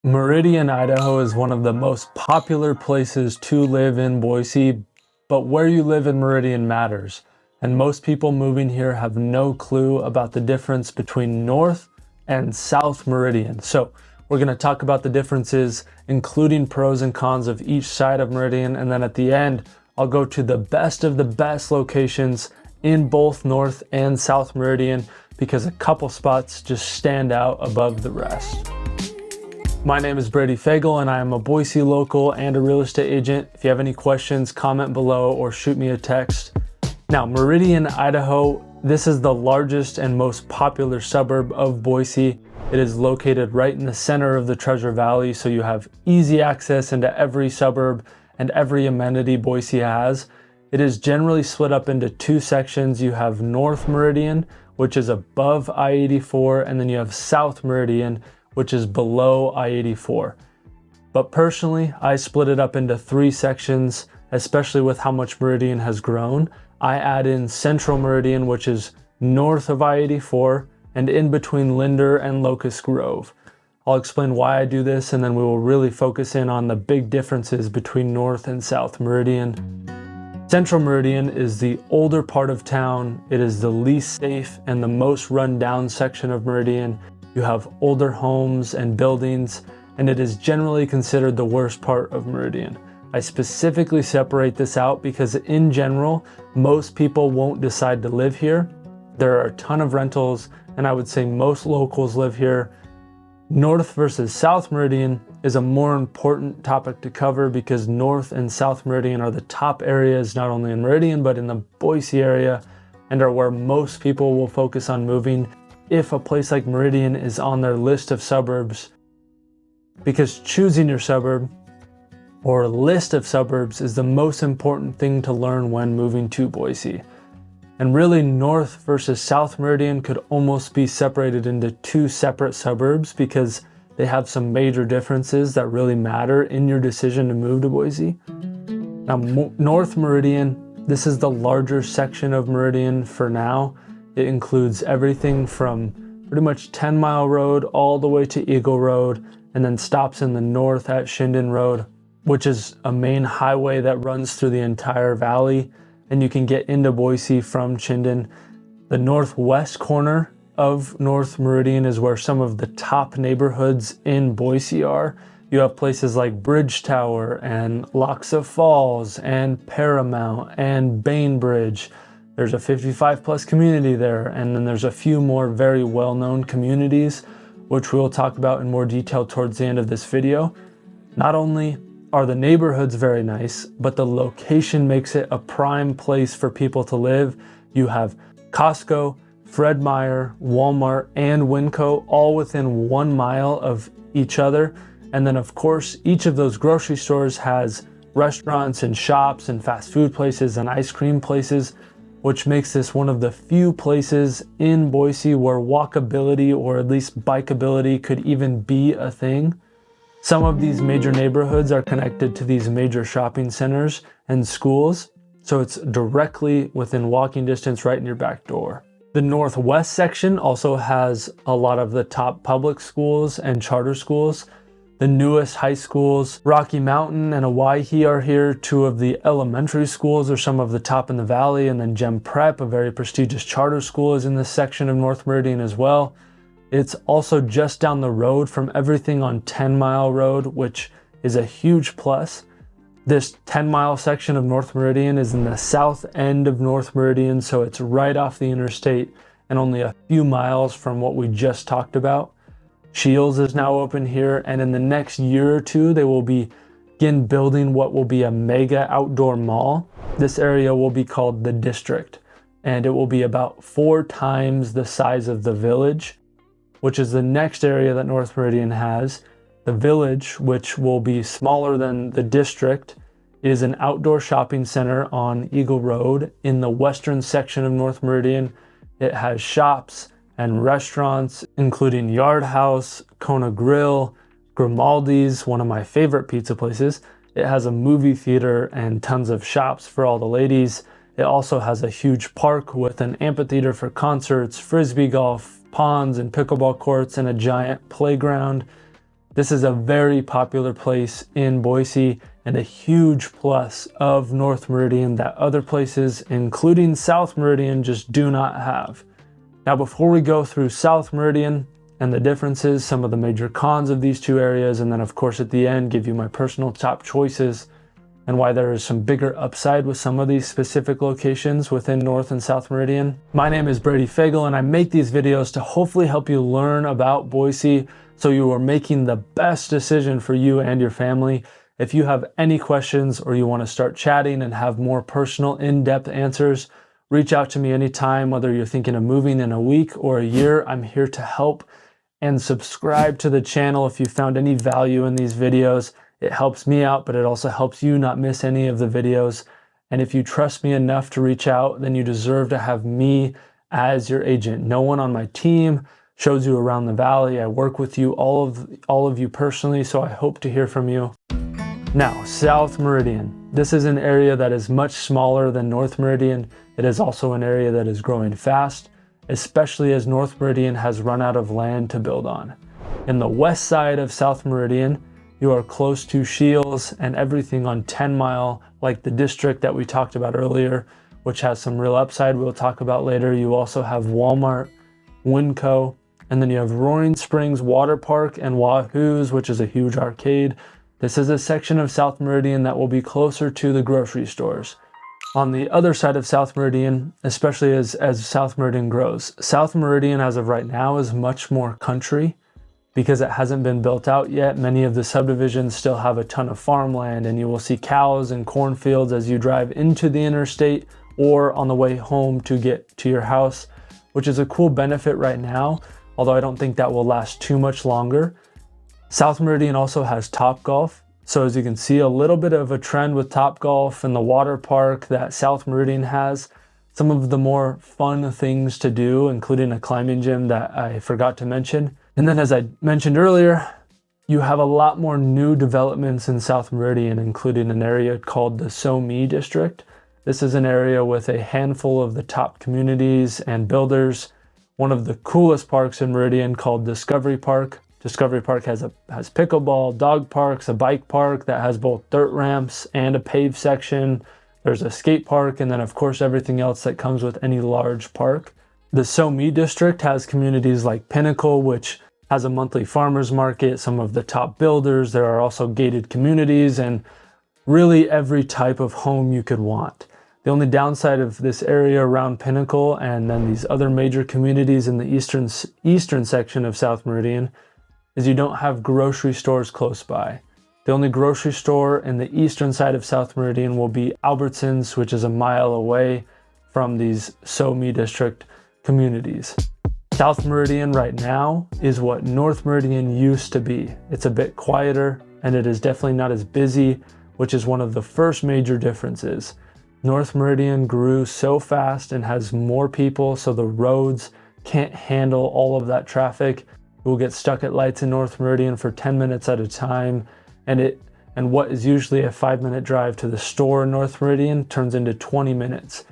Meridian, Idaho is one of the most popular places to live in Boise, but where you live in Meridian matters. And most people moving here have no clue about the difference between North and South Meridian. So we're going to talk about the differences, including pros and cons of each side of Meridian. And then at the end, I'll go to the best of the best locations in both North and South Meridian because a couple spots just stand out above the rest. My name is Brady Fagel and I am a Boise local and a real estate agent. If you have any questions, comment below or shoot me a text. Now, Meridian, Idaho, this is the largest and most popular suburb of Boise. It is located right in the center of the Treasure Valley, so you have easy access into every suburb and every amenity Boise has. It is generally split up into two sections. You have North Meridian, which is above I-84, and then you have South Meridian, which is below I-84. But personally, I split it up into three sections, especially with how much Meridian has grown. I add in Central Meridian, which is north of I-84 and in between Linder and Locust Grove. I'll explain why I do this, and then we will really focus in on the big differences between North and South Meridian. Central Meridian is the older part of town. It is the least safe and the most run down section of Meridian. You have older homes and buildings, and it is generally considered the worst part of Meridian. I specifically separate this out because in general, most people won't decide to live here. There are a ton of rentals, and I would say most locals live here. North versus South Meridian is a more important topic to cover because North and South Meridian are the top areas, not only in Meridian, but in the Boise area, and are where most people will focus on moving if a place like Meridian is on their list of suburbs, because choosing your suburb or list of suburbs is the most important thing to learn when moving to Boise. And really, North versus South Meridian could almost be separated into two separate suburbs because they have some major differences that really matter in your decision to move to Boise. Now, North Meridian, this is the larger section of Meridian for now. It includes everything from pretty much 10 Mile Road all the way to Eagle Road, and then stops in the north at Shinden Road, which is a main highway that runs through the entire valley, and you can get into Boise from Shinden. The northwest corner of North Meridian is where some of the top neighborhoods in Boise are. You have places like Bridge Tower and Loxa Falls and Paramount and Bainbridge. There's a 55 plus community there, and then there's a few more very well-known communities, which we'll talk about in more detail towards the end of this video. Not only are the neighborhoods very nice, but the location makes it a prime place for people to live. You have Costco, Fred Meyer, Walmart, and Winco all within 1 mile of each other. And then of course, each of those grocery stores has restaurants and shops and fast food places and ice cream places, which makes this one of the few places in Boise where walkability or at least bikeability could even be a thing. Some of these major neighborhoods are connected to these major shopping centers and schools, so it's directly within walking distance right in your back door. The northwest section also has a lot of the top public schools and charter schools. The newest high schools, Rocky Mountain and Owyhee, are here. Two of the elementary schools are some of the top in the valley, and then Gem Prep, a very prestigious charter school, is in this section of North Meridian as well. It's also just down the road from everything on 10 Mile Road, which is a huge plus. This 10-mile section of North Meridian is in the south end of North Meridian, so it's right off the interstate and only a few miles from what we just talked about. Shields is now open here, and in the next year or two, they will begin building what will be a mega outdoor mall. This area will be called the District, and it will be about 4 times the size of the Village, which is the next area that North Meridian has. The Village, which will be smaller than the District, is an outdoor shopping center on Eagle Road in the western section of North Meridian. It has shops and restaurants, including Yard House, Kona Grill, Grimaldi's, one of my favorite pizza places. It has a movie theater and tons of shops for all the ladies. It also has a huge park with an amphitheater for concerts, frisbee golf, ponds and pickleball courts, and a giant playground. This is a very popular place in Boise and a huge plus of North Meridian that other places, including South Meridian, just do not have. Now, before we go through South Meridian and the differences, some of the major cons of these two areas, and then of course at the end give you my personal top choices and why there is some bigger upside with some of these specific locations within North and South Meridian. My name is Brady Fagel, and I make these videos to hopefully help you learn about Boise so you are making the best decision for you and your family. If you have any questions or you want to start chatting and have more personal, in-depth answers, reach out to me anytime, whether you're thinking of moving in a week or a year. I'm here to help. And subscribe to the channel if you found any value in these videos. It helps me out, but it also helps you not miss any of the videos. And if you trust me enough to reach out, then you deserve to have me as your agent. No one on my team shows you around the valley. I work with you, all of you personally, so I hope to hear from you. Now, South Meridian. This is an area that is much smaller than North Meridian. It is also an area that is growing fast, especially as North Meridian has run out of land to build on. In the west side of South Meridian, you are close to Shields and everything on 10 Mile, like the district that we talked about earlier, which has some real upside we'll talk about later. You also have Walmart, Winco, and then you have Roaring Springs Water Park and Wahoo's, which is a huge arcade. This is a section of South Meridian that will be closer to the grocery stores. On the other side of South Meridian, especially as South Meridian grows, South Meridian as of right now is much more country because it hasn't been built out yet. Many of the subdivisions still have a ton of farmland, and you will see cows and cornfields as you drive into the interstate or on the way home to get to your house, which is a cool benefit right now, although I don't think that will last too much longer. South Meridian also has Topgolf. So as you can see, a little bit of a trend with Topgolf and the water park that South Meridian has. Some of the more fun things to do, including a climbing gym that I forgot to mention. And then as I mentioned earlier, you have a lot more new developments in South Meridian, including an area called the So-Me District. This is an area with a handful of the top communities and builders. One of the coolest parks in Meridian called Discovery Park. Discovery Park has pickleball, dog parks, a bike park that has both dirt ramps and a paved section. There's a skate park, and then of course everything else that comes with any large park. The So-Me District has communities like Pinnacle, which has a monthly farmers market, some of the top builders. There are also gated communities and really every type of home you could want. The only downside of this area around Pinnacle and then these other major communities in the eastern section of South Meridian is you don't have grocery stores close by. The only grocery store in the eastern side of South Meridian will be Albertsons, which is a mile away from these So-Me District communities. South Meridian right now is what North Meridian used to be. It's a bit quieter and it is definitely not as busy, which is one of the first major differences. North Meridian grew so fast and has more people, so the roads can't handle all of that traffic. We'll get stuck at lights in North Meridian for 10 minutes at a time, and what is usually a 5-minute drive to the store in North Meridian turns into 20 minutes.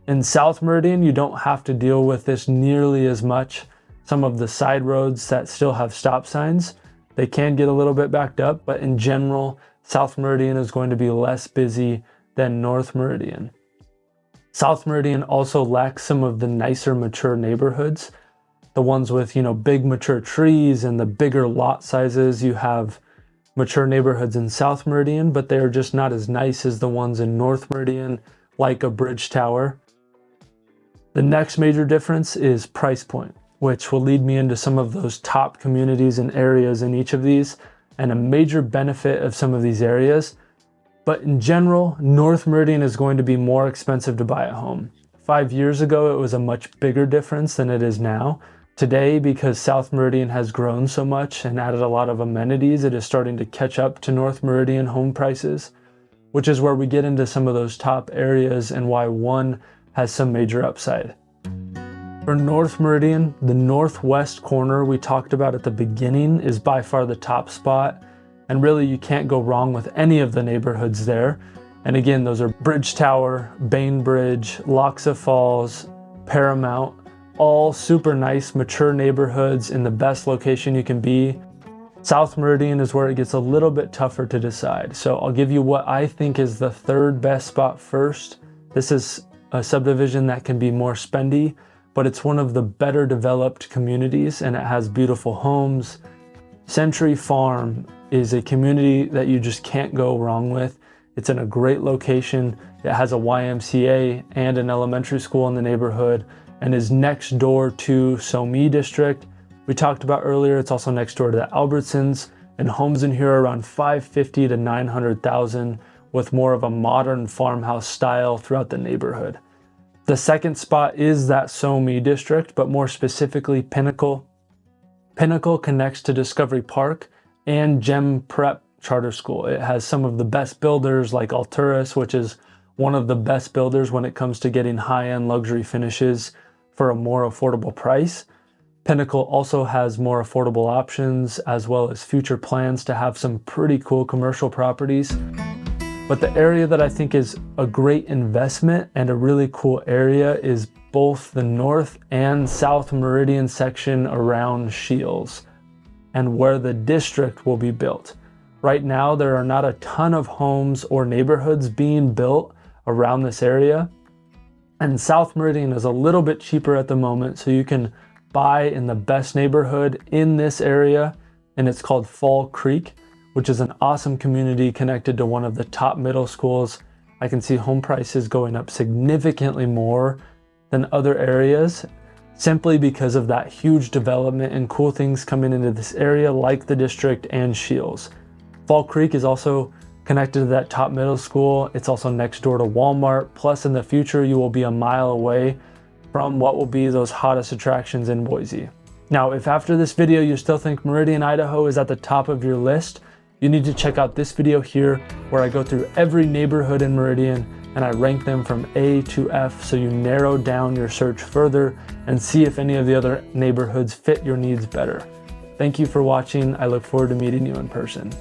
In South Meridian, you don't have to deal with this nearly as much. Some of the side roads that still have stop signs, they can get a little bit backed up, but in general, South Meridian is going to be less busy than North Meridian. South Meridian also lacks some of the nicer, mature neighborhoods. The ones with, big mature trees and the bigger lot sizes. You have mature neighborhoods in South Meridian, but they're just not as nice as the ones in North Meridian, like a bridge tower. The next major difference is price point, which will lead me into some of those top communities and areas in each of these, and a major benefit of some of these areas. But in general, North Meridian is going to be more expensive to buy a home. 5 years ago, it was a much bigger difference than it is now. Today, because South Meridian has grown so much and added a lot of amenities, it is starting to catch up to North Meridian home prices, which is where we get into some of those top areas and why one has some major upside. For North Meridian, the northwest corner we talked about at the beginning is by far the top spot, and really you can't go wrong with any of the neighborhoods there. And again, those are Bridge Tower, Bainbridge, Loxa Falls, Paramount, all super nice, mature neighborhoods in the best location you can be. South Meridian is where it gets a little bit tougher to decide. So I'll give you what I think is the third best spot first. This is a subdivision that can be more spendy, but it's one of the better developed communities and it has beautiful homes. Century Farm is a community that you just can't go wrong with. It's in a great location. It has a YMCA and an elementary school in the neighborhood and is next door to Somi District. We talked about earlier, it's also next door to the Albertsons, and homes in here are around 550 to 900,000 with more of a modern farmhouse style throughout the neighborhood. The second spot is that Somi District, but more specifically Pinnacle. Pinnacle connects to Discovery Park and Gem Prep Charter School. It has some of the best builders like Alturas, which is one of the best builders when it comes to getting high-end luxury finishes for a more affordable price. Pinnacle also has more affordable options as well as future plans to have some pretty cool commercial properties. But the area that I think is a great investment and a really cool area is both the North and South Meridian section around Shields and where the district will be built. Right now, there are not a ton of homes or neighborhoods being built around this area. And South Meridian is a little bit cheaper at the moment, so you can buy in the best neighborhood in this area, and it's called Fall Creek, which is an awesome community connected to one of the top middle schools. I can see home prices going up significantly more than other areas simply because of that huge development and cool things coming into this area like the district and Shields. Fall Creek is also connected to that top middle school. It's also next door to Walmart. Plus in the future, you will be a mile away from what will be those hottest attractions in Boise. Now, if after this video you still think Meridian, Idaho is at the top of your list, you need to check out this video here where I go through every neighborhood in Meridian and I rank them from A to F so you narrow down your search further and see if any of the other neighborhoods fit your needs better. Thank you for watching. I look forward to meeting you in person.